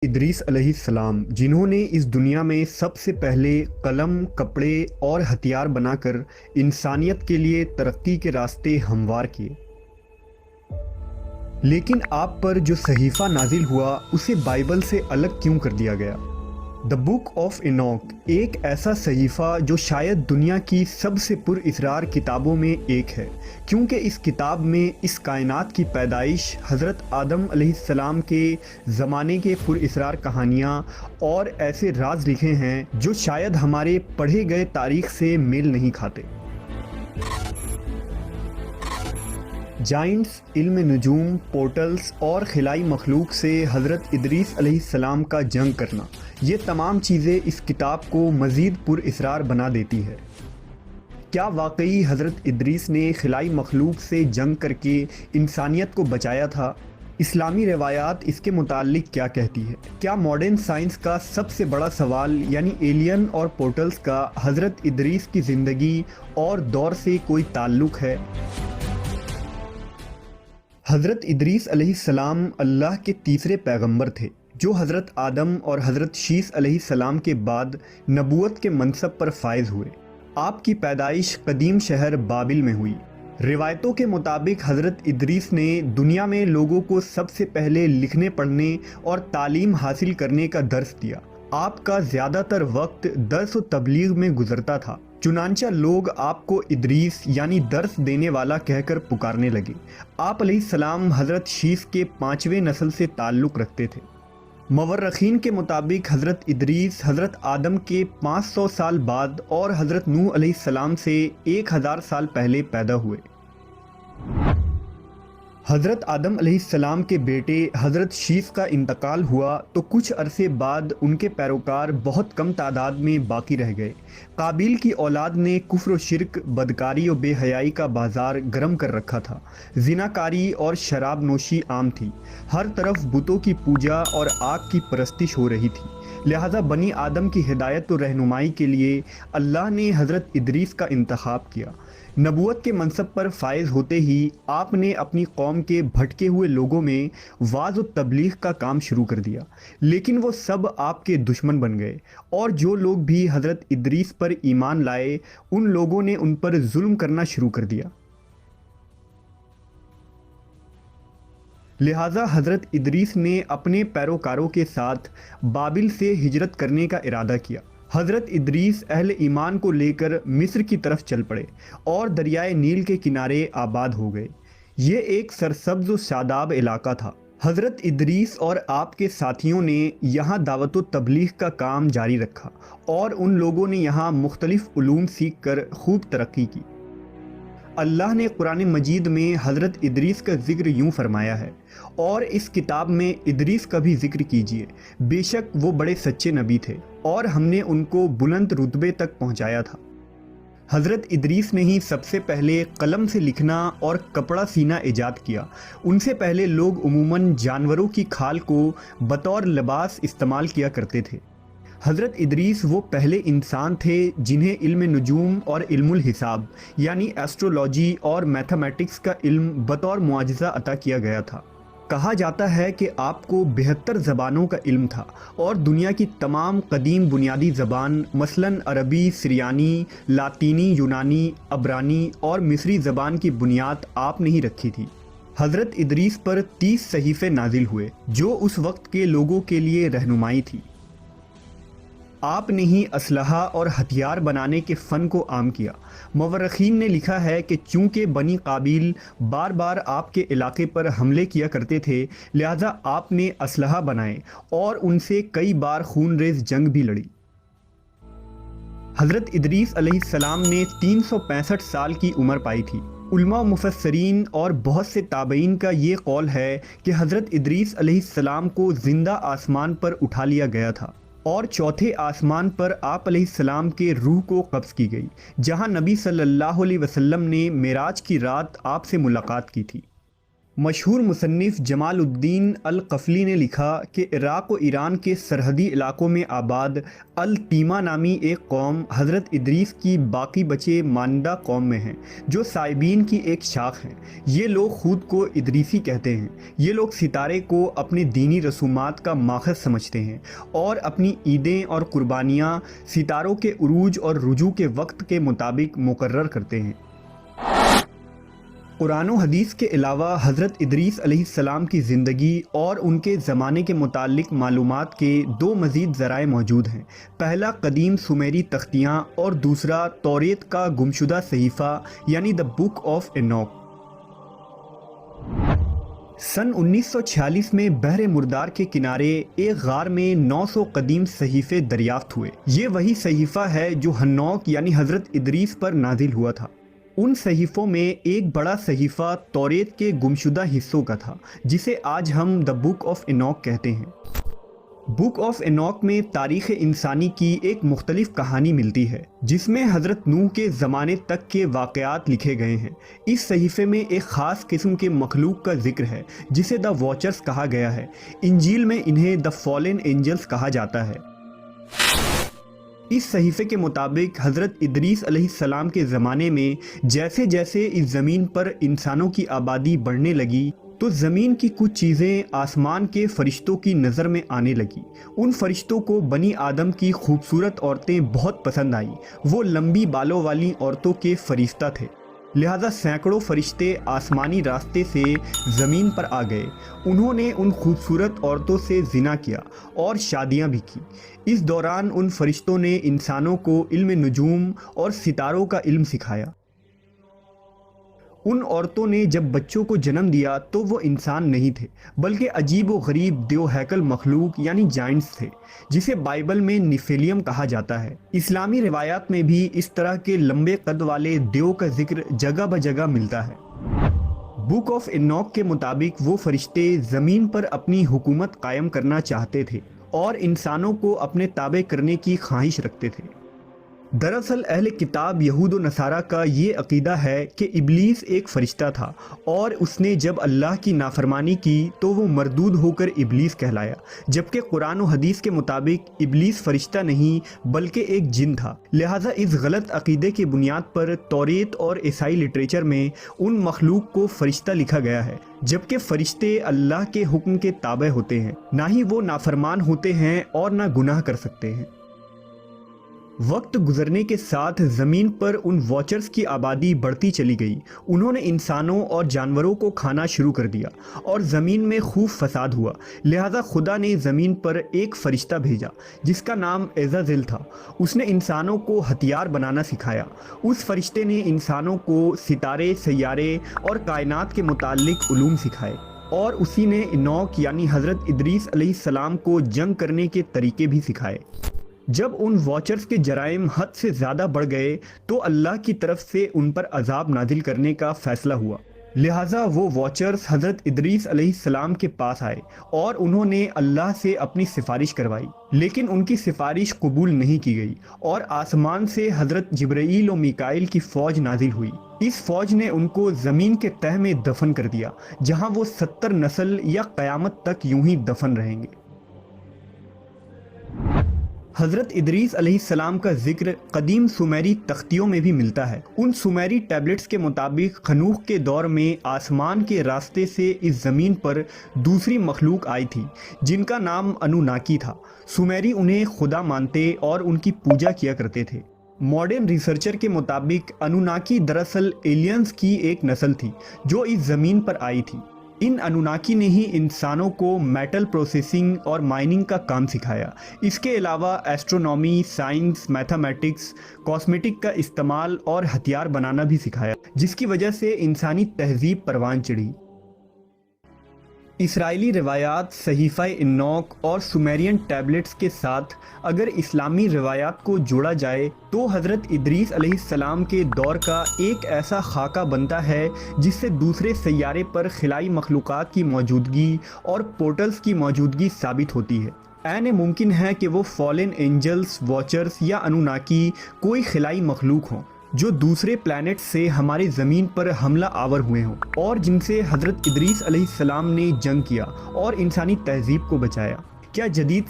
ادریس علیہ السلام جنہوں نے اس دنیا میں سب سے پہلے قلم، کپڑے اور ہتھیار بنا کر انسانیت کے لیے ترقی کے راستے ہموار کیے، لیکن آپ پر جو صحیفہ نازل ہوا اسے بائبل سے الگ کیوں کر دیا گیا؟ دا بک آف اینوک ایک ایسا صحیفہ جو شاید دنیا کی سب سے پر اسرار کتابوں میں ایک ہے، کیونکہ اس کتاب میں اس کائنات کی پیدائش، حضرت آدم علیہ السلام کے زمانے کے پر اسرار کہانیاں اور ایسے راز لکھے ہیں جو شاید ہمارے پڑھے گئے تاریخ سے میل نہیں کھاتے۔ جائنٹس، علم نجوم، پورٹلز اور خلائی مخلوق سے حضرت ادریس علیہ السلام کا جنگ کرنا، یہ تمام چیزیں اس کتاب کو مزید پر اسرار بنا دیتی ہے۔ کیا واقعی حضرت ادریس نے خلائی مخلوق سے جنگ کر کے انسانیت کو بچایا تھا؟ اسلامی روایات اس کے متعلق کیا کہتی ہے؟ کیا ماڈرن سائنس کا سب سے بڑا سوال یعنی ایلین اور پورٹلز کا حضرت ادریس کی زندگی اور دور سے کوئی تعلق ہے؟ حضرت ادریس علیہ السلام اللہ کے تیسرے پیغمبر تھے جو حضرت آدم اور حضرت شیس علیہ السلام کے بعد نبوت کے منصب پر فائز ہوئے۔ آپ کی پیدائش قدیم شہر بابل میں ہوئی۔ روایتوں کے مطابق حضرت ادریس نے دنیا میں لوگوں کو سب سے پہلے لکھنے پڑھنے اور تعلیم حاصل کرنے کا درس دیا۔ آپ کا زیادہ تر وقت درس و تبلیغ میں گزرتا تھا، چنانچہ لوگ آپ کو ادریس یعنی درس دینے والا کہہ کر پکارنے لگے۔ آپ علیہ السلام حضرت شیس کے 5ویں نسل سے تعلق رکھتے تھے۔ مورخین کے مطابق حضرت ادریس حضرت آدم کے 500 سال بعد اور حضرت نوح علیہ السلام سے 1000 سال پہلے پیدا ہوئے۔ حضرت آدم علیہ السلام کے بیٹے حضرت شیس کا انتقال ہوا تو کچھ عرصے بعد ان کے پیروکار بہت کم تعداد میں باقی رہ گئے۔ قابیل کی اولاد نے کفر و شرک، بدکاری و بے حیائی کا بازار گرم کر رکھا تھا۔ زناکاری اور شراب نوشی عام تھی۔ ہر طرف بتوں کی پوجا اور آگ کی پرستش ہو رہی تھی، لہذا بنی آدم کی ہدایت و رہنمائی کے لیے اللہ نے حضرت ادریس کا انتخاب کیا۔ نبوت کے منصب پر فائز ہوتے ہی آپ نے اپنی قوم کے بھٹکے ہوئے لوگوں میں وعظ و تبلیغ کا کام شروع کر دیا، لیکن وہ سب آپ کے دشمن بن گئے، اور جو لوگ بھی حضرت ادریس پر ایمان لائے ان لوگوں نے ان پر ظلم کرنا شروع کر دیا۔ لہٰذا حضرت ادریس نے اپنے پیروکاروں کے ساتھ بابل سے ہجرت کرنے کا ارادہ کیا۔ حضرت ادریس اہل ایمان کو لے کر مصر کی طرف چل پڑے اور دریائے نیل کے کنارے آباد ہو گئے۔ یہ ایک سرسبز و شاداب علاقہ تھا۔ حضرت ادریس اور آپ کے ساتھیوں نے یہاں دعوت و تبلیغ کا کام جاری رکھا اور ان لوگوں نے یہاں مختلف علوم سیکھ کر خوب ترقی کی۔ اللہ نے قرآن مجید میں حضرت ادریس کا ذکر یوں فرمایا ہے، اور اس کتاب میں ادریس کا بھی ذکر کیجیے، بے شک وہ بڑے سچے نبی تھے اور ہم نے ان کو بلند رتبے تک پہنچایا تھا۔ حضرت ادریس نے ہی سب سے پہلے قلم سے لکھنا اور کپڑا سینا ایجاد کیا۔ ان سے پہلے لوگ عموماً جانوروں کی کھال کو بطور لباس استعمال کیا کرتے تھے۔ حضرت ادریس وہ پہلے انسان تھے جنہیں علم نجوم اور علم الحساب یعنی ایسٹرولوجی اور میتھمیٹکس کا علم بطور معجزہ عطا کیا گیا تھا۔ کہا جاتا ہے کہ آپ کو 72 زبانوں کا علم تھا اور دنیا کی تمام قدیم بنیادی زبان مثلاً عربی، سریانی، لاطینی، یونانی، عبرانی اور مصری زبان کی بنیاد آپ نے ہی رکھی تھی۔ حضرت ادریس پر 30 صحیفے نازل ہوئے جو اس وقت کے لوگوں کے لیے رہنمائی تھی۔ آپ نے ہی اسلحہ اور ہتھیار بنانے کے فن کو عام کیا۔ مورخین نے لکھا ہے کہ چونکہ بنی قابیل بار بار آپ کے علاقے پر حملے کیا کرتے تھے، لہذا آپ نے اسلحہ بنائے اور ان سے کئی بار خون ریز جنگ بھی لڑی۔ حضرت ادریس علیہ السلام نے 365 سال کی عمر پائی تھی۔ علماء و مفسرین اور بہت سے تابعین کا یہ قول ہے کہ حضرت ادریس علیہ السلام کو زندہ آسمان پر اٹھا لیا گیا تھا اور چوتھے آسمان پر آپ علیہ السلام کے روح کو قبض کی گئی، جہاں نبی صلی اللہ علیہ وسلم نے معراج کی رات آپ سے ملاقات کی تھی۔ مشہور مصنف جمال الدین القفلی نے لکھا کہ عراق و ایران کے سرحدی علاقوں میں آباد التیمہ نامی ایک قوم حضرت ادریس کی باقی بچے ماندہ قوم میں ہیں، جو سائبین کی ایک شاخ ہیں۔ یہ لوگ خود کو ادریسی کہتے ہیں۔ یہ لوگ ستارے کو اپنے دینی رسومات کا ماخذ سمجھتے ہیں اور اپنی عیدیں اور قربانیاں ستاروں کے عروج اور رجوع کے وقت کے مطابق مقرر کرتے ہیں۔ قرآن و حدیث کے علاوہ حضرت ادریس علیہ السلام کی زندگی اور ان کے زمانے کے متعلق معلومات کے دو مزید ذرائع موجود ہیں۔ پہلا قدیم سومیری تختیاں اور دوسرا توریت کا گمشدہ صحیفہ یعنی دا بک آف اینوک۔ سن 1946 میں بحر مردار کے کنارے ایک غار میں 900 قدیم صحیفے دریافت ہوئے۔ یہ وہی صحیفہ ہے جو ہنوک یعنی حضرت ادریس پر نازل ہوا تھا۔ ان صحیفوں میں ایک بڑا صحیفہ توریت کے گمشدہ حصوں کا تھا، جسے آج ہم دا بک آف اینوک کہتے ہیں۔ بک آف اینوک میں تاریخ انسانی کی ایک مختلف کہانی ملتی ہے، جس میں حضرت نوح کے زمانے تک کے واقعات لکھے گئے ہیں۔ اس صحیفے میں ایک خاص قسم کے مخلوق کا ذکر ہے جسے دا واچرز کہا گیا ہے۔ انجیل میں انہیں دا فالن اینجلز کہا جاتا ہے۔ اس صحیفے کے مطابق حضرت ادریس علیہ السلام کے زمانے میں جیسے جیسے اس زمین پر انسانوں کی آبادی بڑھنے لگی تو زمین کی کچھ چیزیں آسمان کے فرشتوں کی نظر میں آنے لگی۔ ان فرشتوں کو بنی آدم کی خوبصورت عورتیں بہت پسند آئیں۔ وہ لمبی بالوں والی عورتوں کے فرشتہ تھے، لہذا سینکڑوں فرشتے آسمانی راستے سے زمین پر آ گئے۔ انہوں نے ان خوبصورت عورتوں سے زنا کیا اور شادیاں بھی کی۔ اس دوران ان فرشتوں نے انسانوں کو علم نجوم اور ستاروں کا علم سکھایا۔ ان عورتوں نے جب بچوں کو جنم دیا تو وہ انسان نہیں تھے، بلکہ عجیب و غریب دیو ہیکل مخلوق یعنی جائنٹس تھے، جسے بائبل میں نیفیلیم کہا جاتا ہے۔ اسلامی روایات میں بھی اس طرح کے لمبے قد والے دیو کا ذکر جگہ بجگہ ملتا ہے۔ بک آف اینوک کے مطابق وہ فرشتے زمین پر اپنی حکومت قائم کرنا چاہتے تھے اور انسانوں کو اپنے تابع کرنے کی خواہش رکھتے تھے۔ دراصل اہل کتاب یہود و نصارہ کا یہ عقیدہ ہے کہ ابلیس ایک فرشتہ تھا اور اس نے جب اللہ کی نافرمانی کی تو وہ مردود ہو کر ابلیس کہلایا، جبکہ قرآن و حدیث کے مطابق ابلیس فرشتہ نہیں بلکہ ایک جن تھا۔ لہٰذا اس غلط عقیدے کی بنیاد پر توریت اور عیسائی لٹریچر میں ان مخلوق کو فرشتہ لکھا گیا ہے، جبکہ فرشتے اللہ کے حکم کے تابع ہوتے ہیں، نہ ہی وہ نافرمان ہوتے ہیں اور نہ گناہ کر سکتے ہیں۔ وقت گزرنے کے ساتھ زمین پر ان واچرز کی آبادی بڑھتی چلی گئی۔ انہوں نے انسانوں اور جانوروں کو کھانا شروع کر دیا اور زمین میں خوب فساد ہوا۔ لہٰذا خدا نے زمین پر ایک فرشتہ بھیجا جس کا نام عزازیل تھا۔ اس نے انسانوں کو ہتھیار بنانا سکھایا۔ اس فرشتے نے انسانوں کو ستارے، سیارے اور کائنات کے متعلق علوم سکھائے، اور اسی نے اینوک یعنی حضرت ادریس علیہ السلام کو جنگ کرنے کے طریقے بھی سکھائے۔ جب ان واچرز کے جرائم حد سے زیادہ بڑھ گئے تو اللہ کی طرف سے ان پر عذاب نازل کرنے کا فیصلہ ہوا۔ لہٰذا وہ واچرز حضرت ادریس علیہ السلام کے پاس آئے اور انہوں نے اللہ سے اپنی سفارش کروائی، لیکن ان کی سفارش قبول نہیں کی گئی اور آسمان سے حضرت جبرائیل و میکائیل کی فوج نازل ہوئی۔ اس فوج نے ان کو زمین کے تہ میں دفن کر دیا، جہاں وہ 70 نسل یا قیامت تک یوں ہی دفن رہیں گے۔ حضرت ادریس علیہ السلام کا ذکر قدیم سومیری تختیوں میں بھی ملتا ہے۔ ان سومیری ٹیبلٹس کے مطابق خنوخ کے دور میں آسمان کے راستے سے اس زمین پر دوسری مخلوق آئی تھی جن کا نام انوناکی تھا۔ سومیری انہیں خدا مانتے اور ان کی پوجا کیا کرتے تھے۔ ماڈرن ریسرچر کے مطابق انوناکی دراصل ایلینز کی ایک نسل تھی جو اس زمین پر آئی تھی۔ ان انوناکی نے ہی انسانوں کو میٹل پروسیسنگ اور مائننگ کا کام سکھایا۔ اس کے علاوہ ایسٹرونومی، سائنس، میتھمیٹکس، کاسمیٹک کا استعمال اور ہتھیار بنانا بھی سکھایا، جس کی وجہ سے انسانی تہذیب پروان چڑھی۔ اسرائیلی روایات، صحیفہ اینوک اور سومیرین ٹیبلٹس کے ساتھ اگر اسلامی روایات کو جوڑا جائے تو حضرت ادریس علیہ السلام کے دور کا ایک ایسا خاکہ بنتا ہے جس سے دوسرے سیارے پر خلائی مخلوقات کی موجودگی اور پورٹلز کی موجودگی ثابت ہوتی ہے۔ عین ممکن ہے کہ وہ فالن اینجلز، واچرز یا انوناکی کوئی خلائی مخلوق ہوں جو دوسرے پلانٹ سے ہماری زمین پر حملہ آور ہوئے ہوں اور جن سے حضرت ادریس علیہ السلام نے جنگ کیا اور انسانی تہذیب کو بچایا؟ کیا جدید